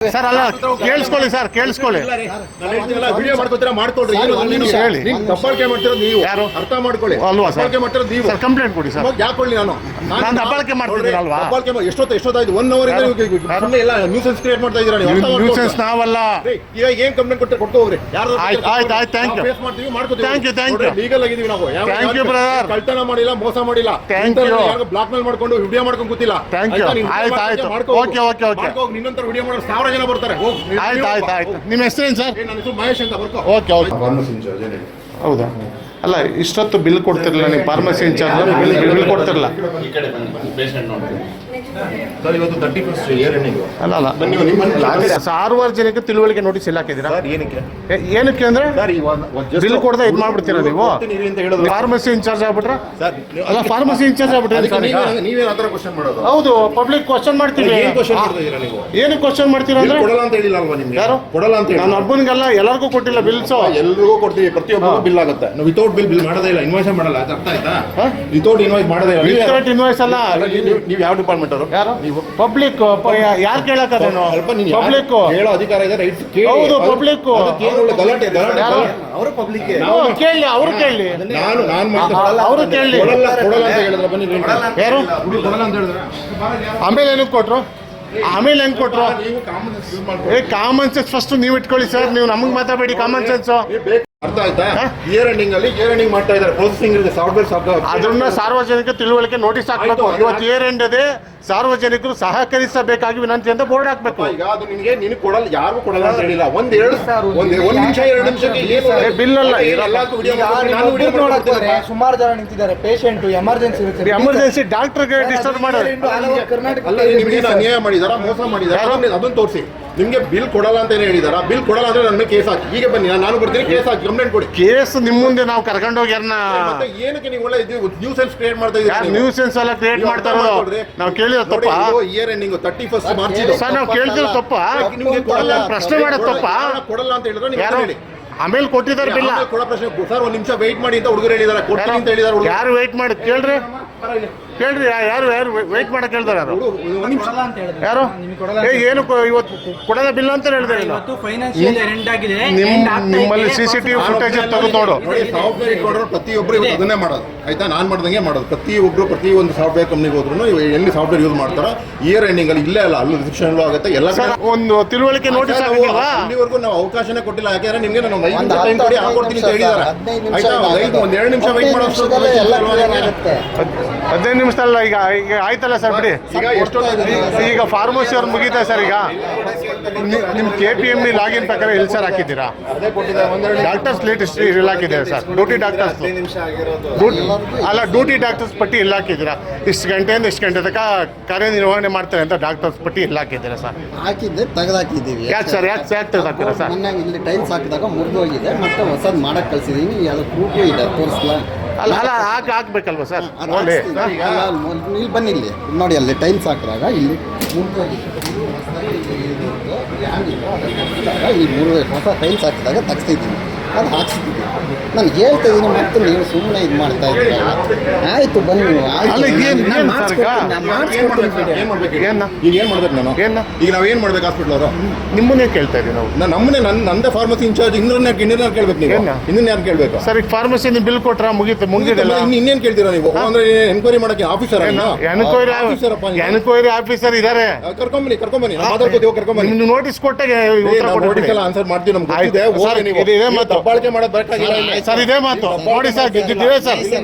Sir ಅಲ್ಲ ಕೇಳಿಸ್ಕೊಳ್ಳಿ sir ಕೇಳಿಸ್ಕೊಳ್ಳಿ ವಿಡಿಯೋ ಮಾಡ್ಕೊತೀರಾ ಮಾಡ್ಕೊಳ್ರಿ ಹೇಳಿ ದಬ್ಬಾಳಿಕೆ ಮಾಡ್ತಿರೋದು ನೀವು ಯಾರು ಅರ್ಥ ಮಾಡ್ಕೊಳ್ಳಿ ಅಲ್ವಾ ಸರ್ ದಬ್ಬಾಳಿಕೆ ಮಾಡ್ತಿರೋದು ನೀವು ಸರ್ ಕಂಪ್ಲೇಂಟ್ ಕೊಡಿ ಸರ್ ಯಾಕೆ ಕೊಡ್ಲಿ ನಾನು ದಬ್ಬಾಳಿಕೆ ಮಾಡ್ತಿದ್ದೀನಿ ಅಲ್ವಾ ದಬ್ಬಾಳಿಕೆ ಎಷ್ಟೊತ್ತಾಯ್ತು 1 ಅವರ್ ಸುಮ್ಮನೆ ಎಲ್ಲ ನ್ಯೂಸೆನ್ಸ್ ಕ್ರಿಯೇಟ್ ಮಾಡ್ತಾ ಇದ್ದೀರಾ ನೀವು ನ್ಯೂಸೆನ್ಸ್ ನಾವಲ್ಲ ಇವಾಗ ಏನ್ ಕಂಪ್ಲೇಂಟ್ ಕೊಟ್ಟರೆ ಕೊಟ್ಟು ಹೋಗ್ರಿ ಯಾರು ಆಯ್ತು ಥ್ಯಾಂಕ್ ಯು ಫೇಸ್ ಮಾಡ್ತೀವಿ ಮಾಡ್ಕೊತೀವಿ ಥ್ಯಾಂಕ್ ಯು ಲೀಗಲ್ ಆಗಿದೀವಿ ನಾವು ಥ್ಯಾಂಕ್ ಯು ಬ್ರದರ್ ಕಳ್ತನ ಮಾಡಿಲ್ಲ ಮೋಸ ಮಾಡಿಲ್ಲ ಥ್ಯಾಂಕ್ ಯು ಬ್ಲಾಕ್ ಮೇಲ್ ಮಾಡ್ಕೊಂಡು ವಿಡಿಯೋ ಮಾಡ್ಕೊಂಡು ಕೂತಿಲ್ಲ ಥ್ಯಾಂಕ್ ಯು ಆಯ್ತು ಓಕೆ ನಿನ್ನಂತರ ವಿಡಿಯೋ ಮಾಡೋ 1000 ಜನ ಬರ್ತಾರೆ ಆಯ್ತು ನಿಮ್ಮ ಹೆಸರೇನು ಸರ್ ನನ್ನ ಹೆಸರು ಮಹೇಶ್ ಅಂತ ಬರ್ಕೋ ಓಕೆ ಹೌದಾ ಅಲ್ಲ ಇಷ್ಟೊತ್ತು ಬಿಲ್ ಕೊಡ್ತಿರಲಿಲ್ಲ ನೀವು ಫಾರ್ಮಸಿ ಇನ್ಚಾರ್ಜ್ ಬಿಲ್ ಕೊಡ್ತಿರಲ್ಲ ಸರ್ ಇವತ್ತು 31st ಇಯರ್ ಎಂಡಿಂಗ್ ಅಲ್ಲ ಸಾರ್ವಜನಿಕ ತಿಳುವಳಿಕೆ ನೋಟಿಸ್ ಎಲ್ಲ ಹಾಕಿದ್ದೀರಾ ಏನಕ್ಕೆ ಅಂದ್ರೆ ಬಿಲ್ ಕೊಡದೆ ಇದು ಮಾಡ್ಬಿಡ್ತೀರಾ ನೀವು ಫಾರ್ಮಸಿ ಇನ್ಚಾರ್ಜ್ ಆಗ್ಬಿಟ್ರ ಅಲ್ಲ ಫಾರ್ಮಸಿ ಇನ್ಚಾರ್ಜ್ ಆಗ್ಬಿಟ್ರೆ ನೀವೇನು ಆ ಥರ ಕ್ವಶನ್ ಮಾಡೋದು ಹೌದು ಪಬ್ಲಿಕ್ ಕ್ವಶನ್ ಮಾಡ್ತೀವಿ ಏನಕ್ಕೆ ಕ್ವಶನ್ ಮಾಡ್ತೀರಾ ಅಂದ್ರೆ ಕೊಡಲ್ಲ ಅಂತ ಹೇಳಿಲ್ಲ ಅಲ್ವಾ ನಿಮ್ಗೆ ಯಾರು ಕೊಡಲ್ಲ ಅಂತ ನಾನು ಒಬ್ಬನಿಗೆಲ್ಲ ಎಲ್ಲರಿಗೂ ಕೊಟ್ಟಿಲ್ಲ ಬಿಲ್ಸ್ ಎಲ್ರಿಗೂ ಕೊಡ್ತೀವಿ ಪ್ರತಿಯೊಬ್ಬರಿಗೂ ಬಿಲ್ ಆಗುತ್ತೆ ನಾವು ವಿತೌಟ್ ಬಿಲ್ ಮಾಡೋದೇ ಇಲ್ಲ ಇನ್ವಾಯ್ಸ್ ಮಾಡಲ್ಲ ಅದು ಅರ್ಥ ಆಯ್ತಾ ವಿತೌಟ್ ಇನ್ವಾಯ್ಸ್ ಮಾಡೋದೇ ಇಲ್ಲ ವಿತೌಟ್ ಇನ್ವಾಯ್ಸ್ ಅಲ್ಲ ನೀವು ಯಾವ ಡಿಪಾರ್ಟ್ಮೆಂಟ್ ಅವರು ಯಾರು ನೀವು ಪಬ್ಲಿಕ್ ಯಾರು ಕೇಳಕ್ಕದೇನು ಪಬ್ಲಿಕ್ ಹೇಳೋ ಅಧಿಕಾರ ಇದೆ ರೈಟ್ಸ್ ಹೌದು ಪಬ್ಲಿಕ್ ಗಲಾಟೆ ಅವರು ಪಬ್ಲಿಕ್ ಕೇಳಿ ಅವ್ರು ಕೇಳಿ ಅವರು ಕೇಳಿ ಕೊಡಲ್ಲ ಅಂತ ಹೇಳಿದ್ರೆ ಬನ್ನಿ ಯಾರು ಕೊಡಲ್ಲ ಅಂತ ಹೇಳಿದ್ರೆ ಆಮೇಲೆ ಏನಕ್ಕೆ ಕೊಟ್ರು ಆಮೇಲೆ ಹೆಂಗ್ ಕೊಟ್ರು ನೀವು ಕಾಮನ್ ಸೆನ್ಸ್ ಯೂಸ್ ಮಾಡ್ಕೊಳ್ಳಿ ಕಾಮನ್ ಸೆನ್ಸ್ ಫಸ್ಟ್ ನೀವು ಇಟ್ಕೊಳ್ಳಿ ಸರ್ ನೀವು ನಮಗೆ ಮಾತಾಡಬೇಡಿ ಕಾಮನ್ ಸೆನ್ಸ್ ಅರ್ಥ ಆಯ್ತಾ ಇಯರ್ ಎಂಡಿಂಗ್ ಮಾಡ್ತಾ ಇದ್ದಾರೆ ಪ್ರೊಸೆಸಿಂಗ್ ಇದೆ ಸಾಫ್ಟ್ವೇರ್ ಅದನ್ನ ಸಾರ್ವಜನಿಕ ತಿಳುವಳಿಕೆ ನೋಟಿಸ್ ಹಾಕ್ಬೇಕು ಇವತ್ತು ಇಯರ್ ಎಂಡ್ ಇದೆ ಸಾರ್ವಜನಿಕರು ಸಹಕರಿಸಬೇಕಾಗಿ ವಿನಂತಿ ಅಂತ ಬೋರ್ಡ್ ಹಾಕ್ಬೇಕು ಈಗ ಅದು ನಿನಗೆ ಕೊಡಲ್ಲ ಯಾರಿಗೂ ಕೊಡಲ್ಲ ಅಂತ ಹೇಳಿಲ್ಲ ಒಂದ್ ನಿಮಿಷ 2 ನಿಮಿಷಕ್ಕೆ ಬಿಲ್ ಅಲ್ಲ ಸುಮಾರು ಜನ ನಿಂತಿದ್ದಾರೆ ಪೇಷಂಟ್ ಎಮರ್ಜೆನ್ಸಿ ಡಾಕ್ಟರ್ಗೆ ಡಿಸ್ಟರ್ಬ್ ಮಾಡೋದು ಅಲ್ಲ ನಿಮ್ಗೆ ಅನ್ಯಾಯ ಮಾಡಿದಾರ ಮೋಸ ಮಾಡಿದಾರ ಅದನ್ನ ತೋರಿಸಿ ನಿಮ್ಗೆ ಬಿಲ್ ಕೊಡಲ್ಲ ಅಂತ ಹೇಳಿದಾರ ಬಿಲ್ ಕೊಡಲ್ಲ ಅಂದ್ರೆ ನನ್ನ ಕೇಸ್ ಹಾಕಿ ಈಗ ಬನ್ನಿ ನಾನು ಬರ್ತೀನಿ ಕೇಸ್ ಹಾಕಿ ಕಂಪ್ಲೇಂಟ್ ಕೊಡಿ ಕೇಸ್ ನಿಮ್ಮ ಮುಂದೆ ನಾವು ಕರ್ಕೊಂಡೋಗಿ ಮತ್ತೆ ಏನಕ್ಕೆ ನೀವು ಒಳ್ಳೆ ನ್ಯೂಸೆನ್ಸ್ ಕ್ರಿಯೇಟ್ ಮಾಡ್ತಾ ಇದ್ದೀರಾ ನ್ಯೂಸೆನ್ಸ್ ಎಲ್ಲ ಕ್ರಿಯೇಟ್ ಮಾಡ್ತಾ ಇರೋದು ನಾವು ಕೇಳಿರೋ ತಪ್ಪ year ending 31st March sir ನಾವು ಕೇಳ್ತಿರೋ ತಪ್ಪ ನಿಮ್ಗೆ ಕೊಡಲ್ಲ ಪ್ರಶ್ನೆ ಮಾಡೋದು ತಪ್ಪ ಕೊಡಲ್ಲ ಅಂತ ಹೇಳಿದ್ರೆ ನೀವು ಹೇಳಿ ಆಮೇಲೆ ಕೊಟ್ಟಿದ್ದಾರೆ ಬಿಲ್ಲ ಕೊಡೋ ಪ್ರಶ್ನೆ ಸರ್ 1 ನಿಮಿಷ ವೆಯ್ಟ್ ಮಾಡಿ ಅಂತ ಹುಡುಗರು ಹೇಳಿದಾರೆ ಕೊಡ್ತೀನಿ ಅಂತ ಹೇಳಿದಾರೆ ಯಾರು ವೆಯ್ಟ್ ಮಾಡಿ ಕೇಳ್ರಿ ಯಾರು ವೆಯ್ಟ್ ಮಾಡಕ್ ಹೇಳ್ತಾರೆ ಯಾರು ಏನು ಇವತ್ತು ಕೊಡದ ಬಿಲ್ ಅಂತ ಹೇಳಿದ್ರೆ ನಿಮ್ಮಲ್ಲಿ CCTV ಫುಟೇಜ್ ತೆಗೆದು ನೋಡು ಸಾಫ್ಟ್ವೇರ್ ಇಟ್ಕೊಂಡ್ರೆ ಪ್ರತಿಯೊಬ್ಬರು ಇವತ್ತು ಅದನ್ನೇ ಮಾಡೋದು ಆಯ್ತಾ ನಾನು ಮಾಡ್ದಂಗೆ ಮಾಡೋದು ಪ್ರತಿಯೊಬ್ಬರು ಪ್ರತಿ ಒಂದು ಸಾಫ್ಟ್ವೇರ್ ಕಂಪ್ನಿಗೆ ಹೋದ್ರು ಎಲ್ಲಿ ಸಾಫ್ಟ್ವೇರ್ ಯೂಸ್ ಮಾಡ್ತಾರೋ ಇಯರ್ ಎಂಡಿಂಗ್ ಅಲ್ಲಿ ಇಲ್ಲೇ ಅಲ್ಲ ಅಲ್ಲಿ ರಿಸ್ಟ್ರಿಕ್ಷನ್ ಆಗುತ್ತೆ ಎಲ್ಲ ಒಂದು ತಿಳುವಳಿಕೆ ನೋಟಿಸ್ ಇಲ್ಲಿವರೆಗೂ ನಾವು ಅವಕಾಶನೇ ಕೊಟ್ಟಿಲ್ಲ ಯಾಕೆಂದ್ರೆ ನಿಮ್ಗೆ ನಾನು 5 ನಿಮಿಷ ಟೈಮ್ ಕೊಡಿ ಹಾಕೊಡ್ತೀನಿ ಅಂತ ಹೇಳಿದ್ದಾರೆ ಆಯ್ತಾ ಒಂದು 2 ನಿಮಿಷ ವೆಯ್ಟ್ ಮಾಡೋ 15 ನಿಮಿಷ ಅಲ್ಲ ಈಗ ಆಯ್ತಲ್ಲ ಸರ್ ಬಿಡಿ ಈಗ ಫಾರ್ಮಸಿ ಅವ್ರು ಮುಗಿತಾ ಸರ್ ಈಗ ನಿಮ್ಮ KPM ಲಾಗಿನ್ ಪ್ರಕಾರ ಎಲ್ಲಿ ಸರ್ ಹಾಕಿದ್ದೀರಾ ಡಾಕ್ಟರ್ಸ್ ಲೇಟೆಸ್ಟ್ ಇಲ್ಲಿ ಹಾಕಿದ್ದೀರಾ ಸರ್ ಡ್ಯೂಟಿ ಡಾಕ್ಟರ್ಸ್ ಅಲ್ಲ ಡ್ಯೂಟಿ ಡಾಕ್ಟರ್ಸ್ ಪಟ್ಟಿ ಇಲ್ಲಿ ಹಾಕಿದ್ದೀರಾ ಇಷ್ಟು ಗಂಟೆಯಿಂದ ಇಷ್ಟು ಗಂಟೆ ತನಕ ಕಾರ್ಯನಿರ್ವಹಣೆ ಮಾಡ್ತಾರೆ ಅಂತ ಡಾಕ್ಟರ್ಸ್ ಪಟ್ಟಿ ಇಲ್ಲಿ ಹಾಕಿದ್ದೀರಾ ಸರ್ ಹಾಕಿದ್ದೆ ತೆಗೆದಾಕಿದ್ದೀವಿ ಯಾಕೆ ತೆಗೆದಾಕಿರಾ ಸರ್ ಮೊನ್ನೆ ಇಲ್ಲಿ ಟೈಲ್ಸ್ ಹಾಕಿದಾಗ ಮುರಿದೋಗಿದೆ ಮತ್ತೆ ಹೊಸದು ಮಾಡಕ್ಕೆ ಕಳಿಸಿದ್ದೀನಿ ಅದು ಪ್ರೂಫು ಇದೆ ತೋರಿಸ್ಲಾ ಅಲ್ಲ ಹಾಕ್ಬೇಕಲ್ವ ಸರ್ ಇಲ್ಲಿ ಬನ್ನಿ ಇಲ್ಲಿ ನೋಡಿ ಅಲ್ಲಿ ಟೈಲ್ಸ್ ಹಾಕಿದಾಗ ಇಲ್ಲಿ ಇಲ್ಲಿ ಹೊಸ ಟೈಲ್ಸ್ ಹಾಕಿದಾಗ ತೆಗ್ಸಿದ್ದೀನಿ ಅದು ಹಾಕ್ಸಿದ್ದೀನಿ ನಾನು ಹೇಳ್ತಾ ಇದ್ದೀನಿ ಮತ್ತೆ ನೀವು ಸುಮ್ಮನೆ ಇದು ಮಾಡ್ತಾ ಇದ್ದೀರಲ್ಲ ಆಯಿತು ಬನ್ನಿ ಈಗ ಏನು ಮಾಡ್ಬೇಕು ನಾನು ಈಗ ನಾವೇನು ಮಾಡ್ಬೇಕು ಹಾಸ್ಪಿಟ್ಲ್ ಅವರು ನಿಮ್ಮನ್ನೇ ಕೇಳ್ತಾ ಇದ್ದೀವಿ ನಾವು ನಮ್ಮನ್ನೇ ನಂದೇ ಫಾರ್ಮಸಿ ಇನ್ಚಾರ್ಜ್ ಇನ್ನೊಂದು ಕೇಳ್ಬೇಕು ನೀವು ಇನ್ನೊಂದು ಯಾರು ಕೇಳಬೇಕು ಸರ್ ಈಗ ಫಾರ್ಮಸಿ ಬಿಲ್ ಕೊಟ್ರ ಮುಗಿದಿಲ್ಲ ಇನ್ನೇನು ಕೇಳ್ತೀರಾ ನೀವು ಅಂದ್ರೆ ಎನ್ಕ್ವೈರಿ ಮಾಡಕ್ಕೆ ಆಫೀಸರ್ ಎನ್ಕ್ವೈರಿ ಆಫೀಸರ್ ಇದಾರೆ ಕರ್ಕೊಂಬನ್ನಿ ಮಾತಾಡ್ಕೋತೀವಿ ಕರ್ಕೊಂಬನ್ನಿ ನೀವು ನೋಟಿಸ್ ಕೊಟ್ಟಾಗ ಆನ್ಸರ್ ಮಾಡ್ತೀವಿ ನಮ್ಗೆ ಇದೇ ಮಾತು ದಬ್ಬಾಳಿಕೆ ಮಾಡೋದು ಬೇಕಾಗಿಲ್ಲ ಸರ್ ಇದೇ ಮಾತು ನೋಡಿ ಸರ್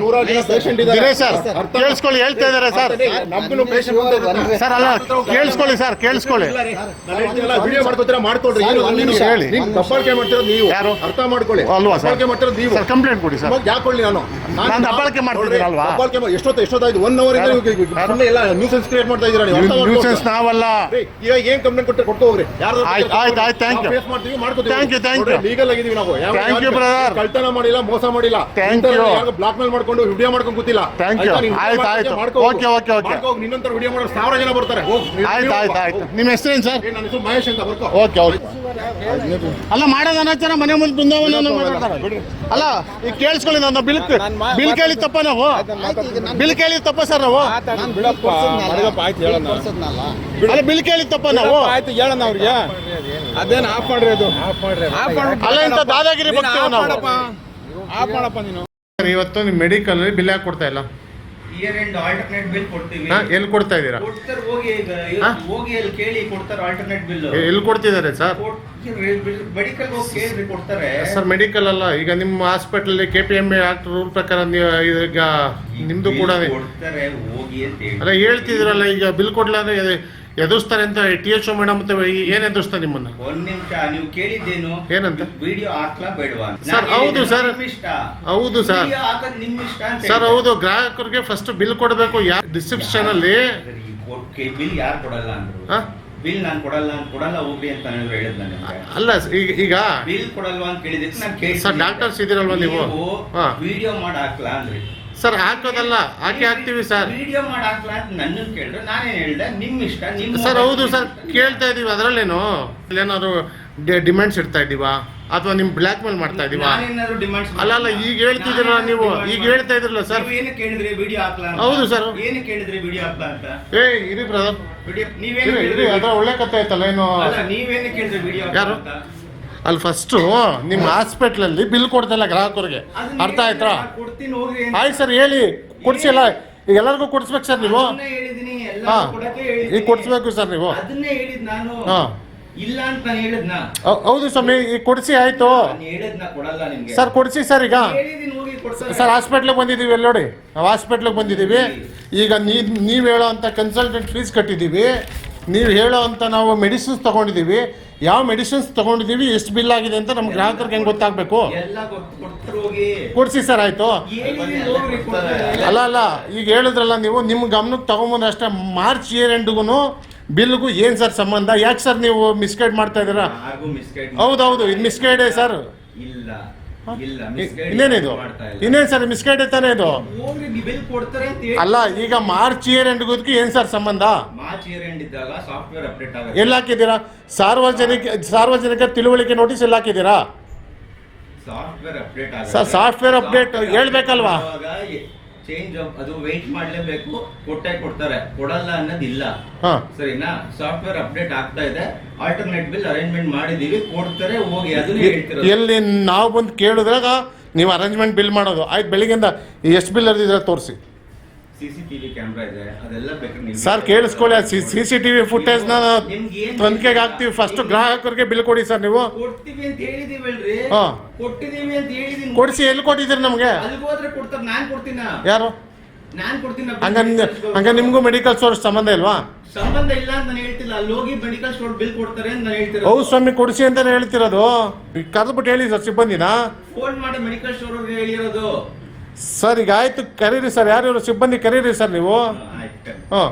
ಇದೇ ಸರ್ ಕೇಳಿಸ್ಕೊಳ್ಳಿ ಹೇಳ್ತಾ ಇದಾರೆ ಸರ್ ನಮ್ಗೂ ಪೇಷಂಟ್ ಸರ್ ಅಲ್ಲ ಕೇಳಿಸ್ಕೊಳ್ಳಿ ವಿಡಿಯೋ ಮಾಡ್ಕೊತೀರಾ ಮಾಡ್ಕೊಳ್ರಿ ಹೇಳಿ ದಬ್ಬಾಳಿಕೆ ಮಾಡ್ತಿರೋದು ನೀವು ಯಾರು ಅರ್ಥ ಮಾಡ್ಕೊಳ್ಳಿ ಅಲ್ವಾ ಸರ್ ಮಾಡ್ತಿರೋದು ನೀವು ಕಂಪ್ಲೇಂಟ್ ಕೊಡಿ ಸರ್ ಯಾಕೆ ಕೊಡ್ಲಿ ನಾನು ದಬ್ಬಾಳಿಕೆ ಮಾಡ್ತಿದ್ದೀನಿ ಅಲ್ವಾ ಎಷ್ಟೊತ್ತಾಯ್ತು 1 ಅವರ್ ಸುಮ್ಮನೆ ಎಲ್ಲ ನ್ಯೂಸೆನ್ಸ್ ಕ್ರಿಯೇಟ್ ಮಾಡ್ತಾ ಇದ್ದೀರಾ ನ್ಯೂಸೆನ್ಸ್ ನಾವಲ್ಲ ಇವಾಗ ಏನ್ ಕಂಪ್ಲೇಂಟ್ ಕೊಟ್ಟರೆ ಕೊಟ್ಟು ಹೋಗ್ರಿ ಯಾರು ಆಯ್ತು ಥ್ಯಾಂಕ್ ಯು ಫೇಸ್ ಮಾಡ್ತೀವಿ ಮಾಡ್ಕೊತೀವಿ ಥ್ಯಾಂಕ್ ಯು ಲೀಗಲ್ ಆಗಿದೀವಿ ನಾವು ಥ್ಯಾಂಕ್ ಯು ಬ್ರದರ್ ಕಳ್ತನ ಮಾಡಿಲ್ಲ ಮೋಸ ಮಾಡಿಲ್ಲ ಬ್ಲಾಕ್ ಮೇಲ್ ಮಾಡ್ಕೊಂಡು ವಿಡಿಯೋ ಮಾಡ್ಕೊಂಡು ಕೂತಿಲ್ಲ ಥ್ಯಾಂಕ್ ಯು ಆಯ್ತು ಓಕೆ ನಿನ್ನಂತರ ವಿಡಿಯೋ ಮಾಡೋ 1000 ಜನ ಬರ್ತಾರೆ ಆಯ್ತು ನಿಮ್ಮ ಹೆಸರೇನು ಸರ್ ನನ್ನ ಹೆಸರು ಮಹೇಶ್ ಅಂತ ಬರ್ಕೋ ಓಕೆ ಅಲ್ಲ ಮಾಡೋದು ಅನಾಚಾರ ಮನೆ ಮುಂದೆ ಬೃಂದಾವನ ಮಾತಾಡ್ತಾರೆ ಅಲ್ಲ ಈಗ ಕೇಳಿಸ್ಕೊಳ್ಳಿ ನಾನು ಬಿಲ್ ಕೇಳಿ ತಪ್ಪ ನಾವು ಬಿಲ್ ಕೇಳಿ ತಪ್ಪ ಸರ್ ನಾವು ನಾನು ಅಲ್ಲ ಬಿಲ್ ಕೇಳಿ ತಪ್ಪ ನಾವು ಆಯ್ತು ಹೇಳೋಣ ಅವ್ರಿಗೆ ಅದೇನು ಆಫ್ ಮಾಡ್ರಿ ಅದು ಅಲ್ಲ ಇಂಥ ದಾದಾಗಿರಿ ಬರ್ತೀವಿ ನಾವು. ಆಫ್ ಮಾಡಪ್ಪ ನೀನು. ಸರ್, ಇವತ್ತು ನಿಮ್ಮ ಮೆಡಿಕಲ್ ಬಿಲ್ ಯಾಕೆ ಕೊಡ್ತಾ ಇಲ್ಲ? ಇಯರ್ ಎಂಡ್ ಆಲ್ಟರ್ನೇಟ್ ಬಿಲ್ ಕೊಡ್ತೀವಿ. ಎಲ್ಲಿ ಕೊಡ್ತಾ ಇದ್ದೀರಾ? ಕೊಡ್ತಾರೆ, ಹೋಗಿ ಹೋಗಿ ಅಲ್ಲಿ ಕೇಳಿ ಕೊಡ್ತಾರೆ ಆಲ್ಟರ್ನೇಟ್ ಬಿಲ್. ಎಲ್ಲಿ ಕೊಡ್ತಿದ್ದಾರೆ ಸರ್? ಮೆಡಿಕಲ್ ಹೋಗಿ ಕೇಳಿ ಕೊಡ್ತಾರೆ ಸರ್ ಮೆಡಿಕಲ್ ಅಲ್ಲ, ಈಗ ನಿಮ್ಮ ಹಾಸ್ಪಿಟಲ್ KPMA ಆಕ್ಟ್ ರೂಲ್ ಪ್ರಕಾರ ಈಗ ನಿಮ್ದು ಕೂಡ ಕೊಡ್ತಾರೆ, ಹೋಗಿ ಅಂತ ಹೇಳಿ. ಅಲ್ಲ ಹೇಳ್ತಿದ್ರಲ್ಲ, ಈಗ ಬಿಲ್ ಕೊಡ್ಲ ಅಂದ್ರೆ ಎದುರಿಸ್ತಾರೆ ಅಂತ THO ಮೇಡಮ್ ಮತ್ತೆ ಏನ್ ಎದುರಿಸ್ತಾರೆ ನಿಮ್ಮನ್ನ? ಒಂದ್ ನಿಮಿಷ, ನೀವು ಕೇಳಿದ್ದೇನು ಏನಂತ? ವಿಡಿಯೋ ಹಾಕ್ಲಾ ಬೇಡವಾ? ಸರ್ ಹೌದು ಸರ್, ಹೌದು ಸರ್, ವಿಡಿಯೋ ಹಾಕೋದು ನಿಮ್ಮ ಇಷ್ಟ ಅಂತ ಸರ್ ಹೌದು. ಗ್ರಾಹಕರಿಗೆ ಫಸ್ಟ್ ಬಿಲ್ ಕೊಡಬೇಕು. ಡಿಸ್ಕ್ರಿಪ್ಷನ್ ಅಲ್ಲಿ ಬಿಲ್ ಯಾರು ಕೊಡಲ್ಲ ಅಂದ್ರು. ಬಿಲ್ ನಾನು ಕೊಡಲ್ಲ ಹೋಗ್ಲಿ ಅಂತ ಹೇಳಿದ್ ನನಗೆ. ಅಲ್ಲ ಈಗ ಬಿಲ್ ಕೊಡಲ್ವಾ ಅಂತ ಕೇಳಿದಕ್ಕೆ ನಾನು ಕೇಳಿ ಸರ್ ಡಾಕ್ಟರ್ಸ್ ಇದಿರಲ್ವಾ ನೀವು? ವಿಡಿಯೋ ಮಾಡಿ ಹಾಕ್ಲಾ ಅಂದ್ರಿ. ಸರ್ ಹಾಕೋದಲ್ಲ, ಹಾಕ್ತೀವಿ ಸರ್. ವಿಡಿಯೋ ಮಾಡಿ ಹಾಕ್ಲಾ ಅಂತ ನನ್ನನ್ನು ಕೇಳಿದ್ರೆ ನಾನೇನ್ ಹೇಳ್ದೆ, ನಿಮ್ ಇಷ್ಟ. ಸರ್ ಹೌದು ಸರ್, ಕೇಳ್ತಾ ಇದೀವಿ. ಅದರಲ್ಲೇನು ಏನಾದ್ರು ಡಿಮ್ಯಾಂಡ್ಸ್ ಇಡ್ತಾ ಇದೀವಾ ಅಥವಾ ನಿಮ್ ಬ್ಲ್ಯಾಕ್ ಮೇಲ್ ಮಾಡ್ತಾ ಇದೀವಾ? ಅಲ್ಲ ಈಗ ಹೇಳ್ತಿದ್ದೀರ ನೀವು, ಈಗ ಹೇಳ್ತಾ ಇದ್ರಲ್ಲ ಸರ್. ಏನು ಕೇಳಿದ್ರಿ ವಿಡಿಯೋ ಹಾಕ್ಲಾ? ಹೌದು ಸರ್. ಏನು ಕೇಳಿದ್ರಿ ವಿಡಿಯೋ ಹಾಕ್ಲಾ ಅಂತ? ಇರಿ ಬ್ರದರ್, ನೀವೇನು ಅದ್ರ ಒಳ್ಳೆ ಕಥೆ ಆಯ್ತಲ್ಲ. ಏನು ನೀವೇನು ಕೇಳಿದ್ರಿ ವಿಡಿಯೋ ಯಾರು? ಅಲ್ಲಿ ಫಸ್ಟು ನಿಮ್ಮ ಹಾಸ್ಪಿಟ್ಲಲ್ಲಿ ಬಿಲ್ ಕೊಡ್ತಲ್ಲ ಗ್ರಾಹಕರಿಗೆ, ಅರ್ಥ ಆಯ್ತಾ? ಕೊಡ್ತೀನಿ ಹೋಗಿ. ಆಯ್ತು ಸರ್, ಹೇಳಿ ಕೊಡ್ಸಿಲ್ಲ. ಈಗ ಎಲ್ಲರಿಗೂ ಕೊಡಿಸ್ಬೇಕು ಸರ್ ನೀವು. ಹೇಳಿದೀನಿ, ಈಗ ಕೊಡಿಸ್ಬೇಕು ಸರ್ ನೀವು. ಅದನ್ನೇ ಹೇಳಿದ್ ನಾನು. ಹಾಂ, ಇಲ್ಲ ಅಂತ ನಾನು ಹೇಳಿದ್ನ. ಹೌದು ಸ್ವಾಮಿ, ಈಗ ಕೊಡಿಸಿ ಆಯ್ತು ಹೇಳಿದ್ನ, ಕೊಡಲ್ಲ ನಿಮ್ಗೆ. ಸರ್ ಕೊಡಿಸಿ ಸರ್. ಈಗ ಹೇಳಿದೀನಿ, ಹೋಗಿ ಕೊಡ್ತಾರೆ. ಸರ್ ಹಾಸ್ಪಿಟ್ಲಿಗೆ ಬಂದಿದ್ದೀವಿ, ಅಲ್ಲಿ ನೋಡಿ, ನಾವು ಹಾಸ್ಪಿಟ್ಲಿಗೆ ಬಂದಿದ್ದೀವಿ. ಈಗ ನೀವು ಹೇಳೋ ಅಂಥ ಕನ್ಸಲ್ಟೆಂಟ್ ಫೀಸ್ ಕಟ್ಟಿದ್ದೀವಿ. ನೀವು ಹೇಳೋ ಅಂಥ ನಾವು ಮೆಡಿಸಿನ್ಸ್ ತೊಗೊಂಡಿದ್ದೀವಿ. ಯಾವ ಮೆಡಿಸಿನ್ಸ್ ತೊಗೊಂಡಿದ್ದೀವಿ, ಎಷ್ಟು ಬಿಲ್ ಆಗಿದೆ ಅಂತ ನಮ್ಮ ಗ್ರಾಹಕರಿಗೆ ಹೆಂಗೆ ಗೊತ್ತಾಗಬೇಕು? ಕೊಡಿಸಿ ಸರ್. ಆಯಿತು. ಅಲ್ಲ ಈಗ ಹೇಳಿದ್ರಲ್ಲ ನೀವು, ನಿಮ್ಮ ಗಮನಕ್ಕೆ ತೊಗೊಂಬಂದು ಅಷ್ಟೇ. ಮಾರ್ಚ್ ಇಯರ್ ಎಂಡ್ಗೂ ಬಿಲ್ಗೂ ಏನು ಸರ್ ಸಂಬಂಧ? ಯಾಕೆ ಸರ್ ನೀವು ಮಿಸ್ಗೈಡ್ ಮಾಡ್ತಾ ಇದ್ದೀರಾ? ಹೌದೌದು, ಇದು ಮಿಸ್ಗೈಡೇ ಸರ್. ಇನ್ನೇನಿದು? ಇನ್ನೇನು ಸರ್ ಮಿಸ್ಗೈಡ್ ತಾನೇ ಇದು? ಅಲ್ಲ, ಈಗ ಮಾರ್ಚ್ ಇಯರ್ ಎಂಡ್ಗೋದಕ್ಕೆ ಏನು ಸರ್ ಸಂಬಂಧ? ಎಲ್ಲಿ ಹಾಕಿದ್ದೀರಾ? ಸಾರ್ವಜನಿಕ ತಿಳುವಳಿಕೆ ನೋಟಿಸ್ ಎಲ್ಲಿ ಹಾಕಿದ್ದೀರಾ ಸರ್? ಸಾಫ್ಟ್ವೇರ್ ಅಪ್ಡೇಟ್ ಹೇಳ್ಬೇಕಲ್ವಾ? ಚೇಂಜ್ ಅದು ವೇಟ್ ಮಾಡ್ಲೇಬೇಕು. ಕೊಡ್ತಾರೆ, ಕೊಡಲ್ಲ ಅನ್ನೋದಿಲ್ಲ. ಸರಿನಾ? ಸಾಫ್ಟ್ವೇರ್ ಅಪ್ಡೇಟ್ ಆಗ್ತಾ ಇದೆ. ಆಲ್ಟರ್ನೇಟ್ ಬಿಲ್ ಅರೇಂಜ್ಮೆಂಟ್ ಮಾಡಿದೀವಿ, ಕೊಡ್ತಾರೆ, ಹೋಗಿ. ಅದನ್ನ ಹೇಳ್ತಿರೋದು. ಎಲ್ಲಿ ನಾವು ಬಂದು ಕೇಳಿದ್ರಾಗ ನೀವು ಅರೇಂಜ್ಮೆಂಟ್ ಬಿಲ್ ಮಾಡೋದು ಆಯ್ತು. ಬೆಳಿಗ್ಗೆಯಿಂದ ಎಷ್ಟು ಬಿಲ್ ಹರಿದಿದ್ರೆ ತೋರಿಸಿ. CCTV ಕ್ಯಾಮ್ರಾ ಇದೆ, ಅದೆಲ್ಲ ಬೇಕಾದ್ರೆ ಸರ್ ಕೇಳಿಸ್ಕೊಳ್ಳಿ. CCTV ಫುಟೇಜ್ನ ತನಿಖೆಗೆ ಹಾಕ್ತೀವಿ. ಫಸ್ಟ್ ಗ್ರಾಹಕರಿಗೆ ಬಿಲ್ ಕೊಡಿ ಸರ್. ನೀವು ಕೊಡ್ತೀವಿ ಅಂತ ಹೇಳಿದೀವಲ್ರಿ. ಕೊಟ್ಟಿದೀವಿ ಅಂತ ಹೇಳಿದೀನಿ. ಕೊಡಿಸಿ. ಎಲ್ಲಿ ಕೊಟ್ಟಿದ್ದೀರಿ ನಮಗೆ? ಅಲ್ಲಿಗೆ ಹೋದ್ರೆ ಕೊಡ್ತಾರೆ, ನಾನ್ ಕೊಡ್ತೀನ. ಯಾರು? ನಾನ್ ಕೊಡ್ತೀನಿ. ಹಂಗ ನಿಮ್ಗೂ ಮೆಡಿಕಲ್ ಸ್ಟೋರ್ ಸಂಬಂಧ ಇಲ್ವಾ? ಸಂಬಂಧ ಇಲ್ಲ ಅಂತ ನಾನು ಹೇಳ್ತಿಲ್ಲ. ಅಲ್ಲಿ ಹೋಗಿ ಮೆಡಿಕಲ್ ಸ್ಟೋರ್ ಬಿಲ್ ಕೊಡ್ತಾರೆ ಅಂತ ನಾನು ಹೇಳ್ತಿರೋದು. ಹೌದು ಸ್ವಾಮಿ, ಕೊಡಿಸಿ ಅಂತಾನೆ ಹೇಳ್ತಿರೋದು. ಕರೆದ್ಬಿಟ್ಟು ಹೇಳಿ ಸರ್ ಸಿಬ್ಬಂದಿನ. ಫೋನ್ ಮಾಡಿ ಮೆಡಿಕಲ್ ಸ್ಟೋರ್ ಅವ್ರಿಗೆ ಹೇಳಿರೋದು. ಸರ್ ಈಗ ಆಯ್ತು, ಕರೀರಿ ಸರ್. ಯಾರು ಸಿಬ್ಬಂದಿ ಕರೀರಿ ಸರ್ ನೀವು. ಆಯ್ತು. ಹಾಂ.